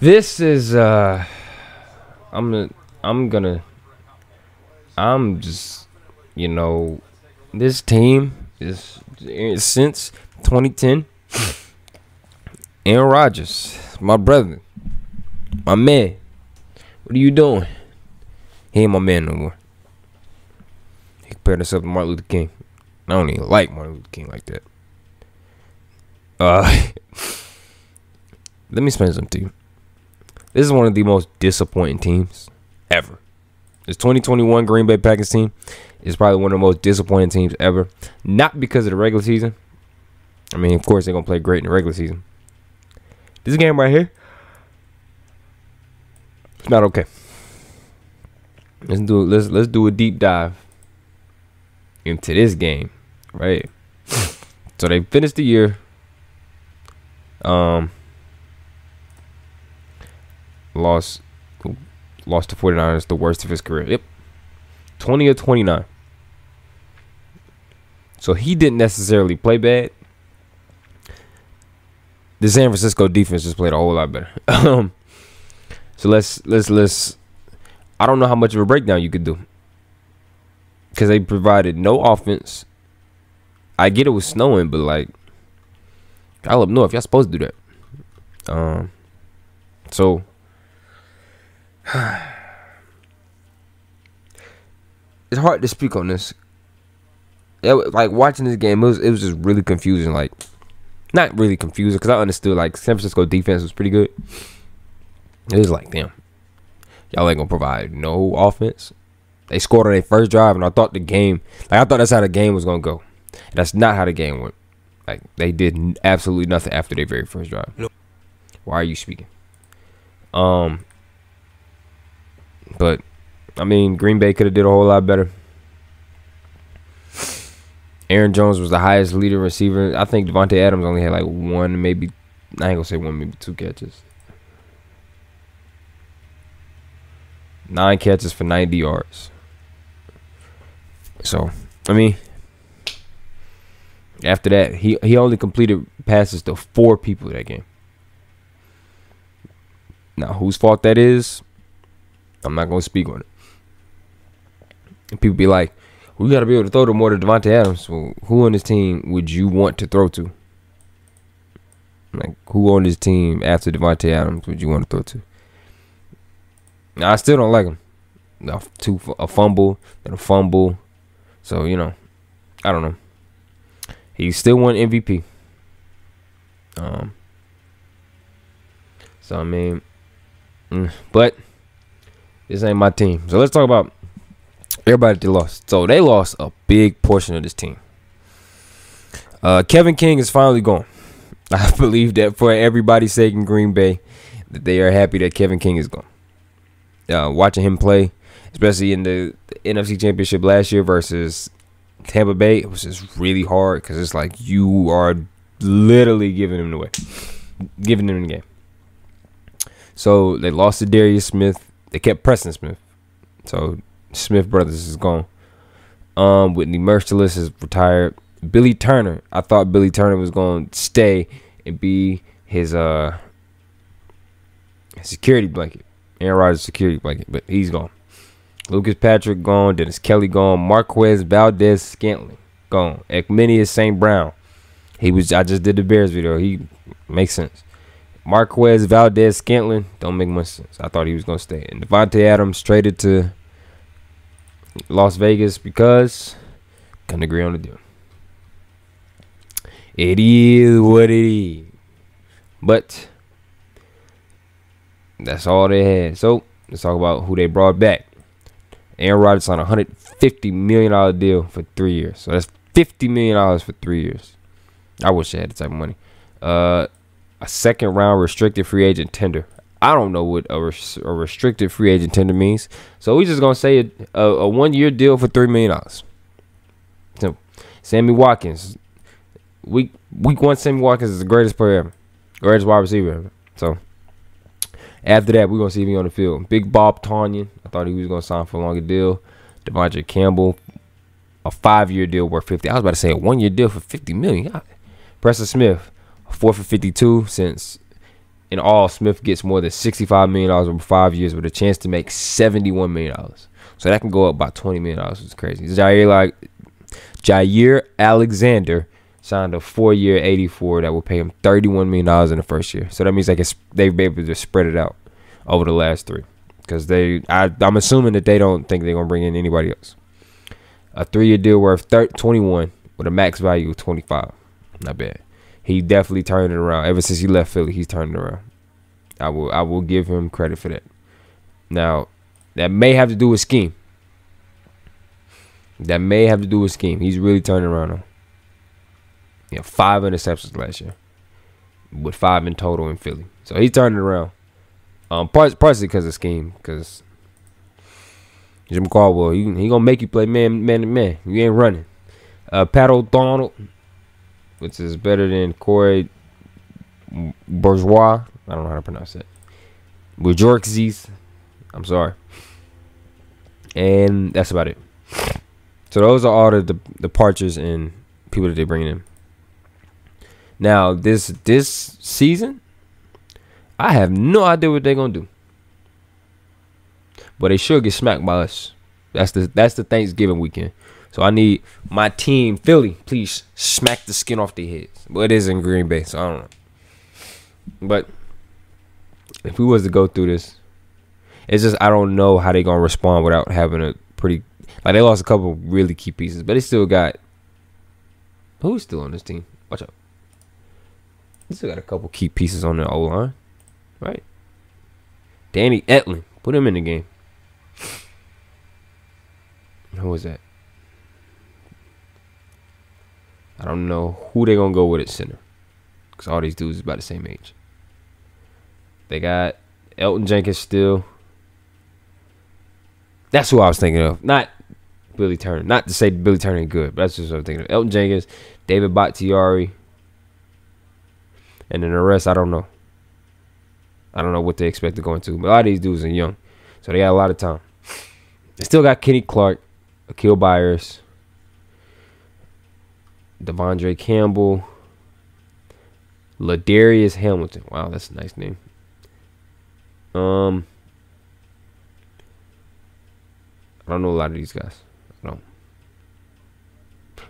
This is I'm just this team is since 2010. Aaron Rodgers, my brother, my man. What are you doing? He ain't my man no more. He compared himself to Martin Luther King. I don't even like Martin Luther King like that. Let me explain something to you. This is one of the most disappointing teams ever. This 2021 Green Bay Packers team is probably one of the most disappointing teams ever. Not because of the regular season. I mean, of course, they're going to play great in the regular season. This game right here, it's not okay. Let's do a deep dive into this game, right? So they finished the year. Lost to 49ers, the worst of his career. Yep. 20 or 29. So he didn't necessarily play bad. The San Francisco defense just played a whole lot better. So let's I don't know how much of a breakdown you could do. Because they provided no offense. I get it was snowing, but like y'all up north, y'all supposed to do that. So it's hard to speak on this. Like watching this game, it was just really confusing. Like, not really confusing because I understood like San Francisco defense was pretty good. It was like, damn, y'all ain't gonna provide no offense. They scored on their first drive, and I thought that's how the game was gonna go. And that's not how the game went. Like, they did absolutely nothing after their very first drive. Why are you speaking? But I mean, Green Bay could have did a whole lot better. Aaron Jones was the highest leading receiver. I think Devontae Adams only had like one, maybe, I ain't gonna say one, maybe two catches. 9 catches for 90 yards. So, I mean, after that, he only completed passes to 4 people that game. Now, whose fault that is, I'm not going to speak on it. And people be like, we got to be able to throw to more than Devontae Adams. Well, who on this team would you want to throw to? Like, who on this team after Devontae Adams would you want to throw to? Now, I still don't like him. A fumble and a fumble. So, I don't know. He still won MVP. So, I mean, but this ain't my team. So, let's talk about everybody that lost. So, they lost a big portion of this team. Kevin King is finally gone. I believe that for everybody's sake in Green Bay, that they are happy that Kevin King is gone. Watching him play, especially in the NFC Championship last year versus Tampa Bay, it was just really hard because it's like you are literally giving him away, giving him the game. So they lost to Darius Smith. They kept Preston Smith. So Smith brothers is gone. Whitney Merciless is retired. Billy Turner, I thought Billy Turner was going to stay and be his security blanket. Aaron Rodgers' security blanket, but he's gone. Lucas Patrick gone. Dennis Kelly gone. Marquez Valdez-Scantling gone. Ekmenius St. Brown. I just did the Bears video. He makes sense. Marquez Valdez-Scantling don't make much sense. I thought he was gonna stay. And Devontae Adams traded to Las Vegas because couldn't agree on the deal. It is what it is. But that's all they had. So let's talk about who they brought back. Aaron Rodgers signed a $150 million deal for 3 years. So that's $50 million for 3 years. I wish I had the type of money. A second round restricted free agent tender. I don't know what a restricted free agent tender means. So we just going to say a 1 year deal for $3 million. Simple. Sammy Watkins. Week 1, Sammy Watkins is the greatest player ever. Greatest wide receiver ever. So after that, we're going to see him on the field. Big Bob Tonyan. I thought he was going to sign for a longer deal. Devondre Campbell. A 5-year deal worth $50. I was about to say a 1 year deal for $50 million. God. Preston Smith. A 4 for $52 since in all, Smith gets more than $65 million over 5 years with a chance to make $71 million. So that can go up by $20 million, which is crazy. Jair Alexander signed a 4-year $84 that will pay him $31 million in the first year. So that means they've been able to spread it out over the last 3. Because I'm assuming that they don't think they're going to bring in anybody else. A 3-year deal worth 21 with a max value of 25. Not bad. He definitely turned it around. Ever since he left Philly, he's turned it around. I will give him credit for that. Now, that may have to do with scheme. He's really turning around though. He had 5 interceptions last year, with 5 in total in Philly. So he's turning it around. Partially because of scheme, because Jim Caldwell, he gonna make you play man to man. You ain't running. Pat O'Donnell, which is better than Corey Bourgeois. I don't know how to pronounce that. With Jorkzies. I'm sorry. And that's about it. So those are all the departures and people that they're bringing in. Now, this season, I have no idea what they're going to do. But they should get smacked by us. That's the Thanksgiving weekend. So I need my team, Philly, please smack the skin off their heads. But it is in Green Bay, so I don't know. But if we was to go through this, it's just I don't know how they going to respond without having a pretty... Like, they lost a couple really key pieces, but they still got... Who's still on this team? Watch out. They still got a couple key pieces on the O-line, right? Danny Etling. Put him in the game. Who was that? I don't know who they're going to go with at center. Because all these dudes is about the same age. They got Elton Jenkins still. That's who I was thinking of. Not Billy Turner. Not to say Billy Turner ain't good, but that's just what I'm thinking of. Elton Jenkins, David Bakhtiari, and then the rest, I don't know. I don't know what they expect to go into. But a lot of these dudes are young, so they got a lot of time. They still got Kenny Clark, Akil Byers, Devondre Campbell, Ladarius Hamilton. Wow, that's a nice name. I don't know a lot of these guys. I don't.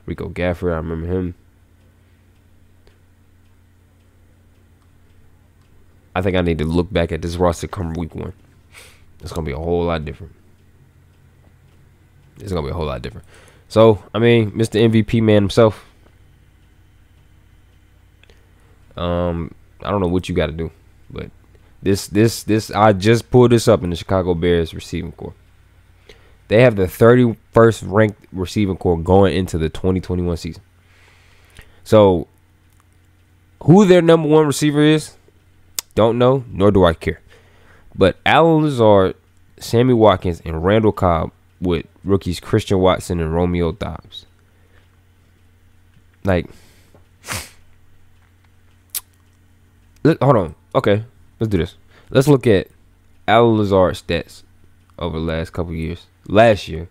Rico Gafford, I remember him. I think I need to look back at this roster come week 1. It's going to be a whole lot different. So, I mean, Mr. MVP man himself. I don't know what you got to do, but this I just pulled this up in the Chicago Bears receiving corps. They have the 31st ranked receiving corps going into the 2021 season. So, who their number 1 receiver is, don't know, nor do I care. But Allen Lazard, Sammy Watkins, and Randall Cobb with rookies Christian Watson and Romeo Doubs. Like, hold on. Okay, let's do this. Let's look at Allen Lazard's stats over the last couple years. Last year,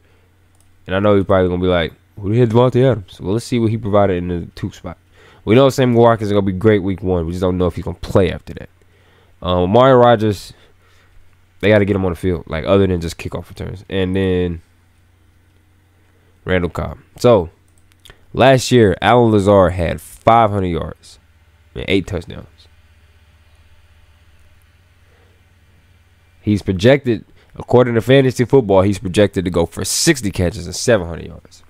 and I know you're probably gonna be like, "Who hit Devontae Adams?" Well, let's see what he provided in the 2 spot. We know Sammy Watkins is gonna be great week 1. We just don't know if he's gonna play after that. Mario Rodgers, they got to get him on the field, like other than just kickoff returns, and then Randall Cobb. So last year, Allen Lazard had 500 yards and 8 touchdowns. He's projected, according to Fantasy Football, he's projected to go for 60 catches and 700 yards.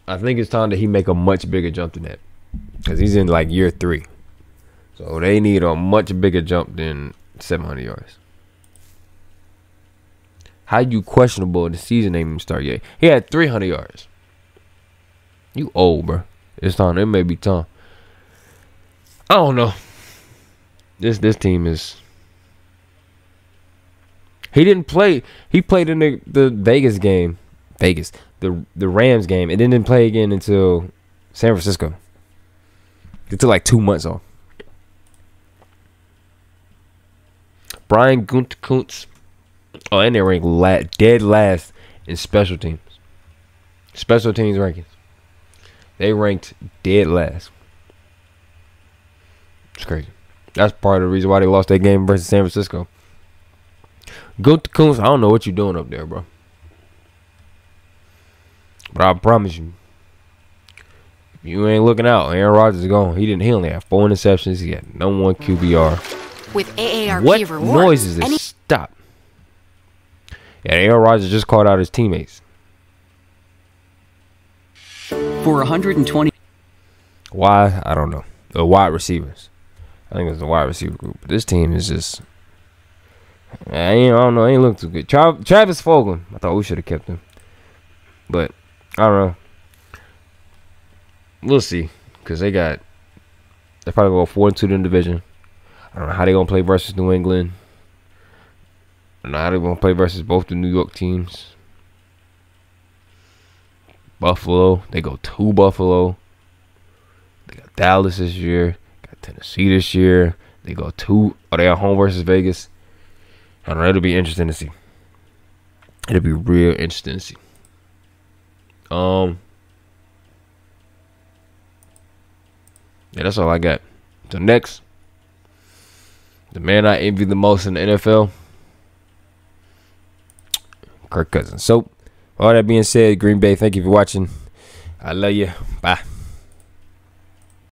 I think it's time that he make a much bigger jump than that, because he's in like year 3. So they need a much bigger jump than 700 yards. How you questionable? The season ain't even start yet. He had 300 yards. You old, bro. It's time. It may be time. I don't know. This team is. He didn't play. He played in the Vegas game. The Rams game. And then didn't play again until San Francisco. It took like 2 months off. Brian Gunther. Oh, and they ranked dead last in special teams. Special teams rankings. They ranked dead last. It's crazy. That's part of the reason why they lost that game versus San Francisco. Gutekunst, I don't know what you're doing up there, bro. But I promise you, if you ain't looking out, Aaron Rodgers is gone. He only had 4 interceptions. He had no 1 QBR. With AARP what rewards, noise is this? Stop. Yeah, Aaron Rodgers just called out his teammates. For 120. Why? I don't know. The wide receivers. I think it was the wide receiver group. But this team is just... I don't know. It ain't look too good. Travis Fulgham. I thought we should have kept him. But, I don't know. We'll see. Because they probably go 4-2 in the division. I don't know how they going to play versus New England. I don't know how they going to play versus both the New York teams. Buffalo. They go to Buffalo. They got Dallas this year. Got Tennessee this year. They go to... Are they at home versus Vegas? I don't know. It'll be interesting to see. It'll be real interesting to see. Yeah, that's all I got. So next, the man I envy the most in the NFL, Kirk Cousins. So, all that being said, Green Bay, thank you for watching. I love you. Bye.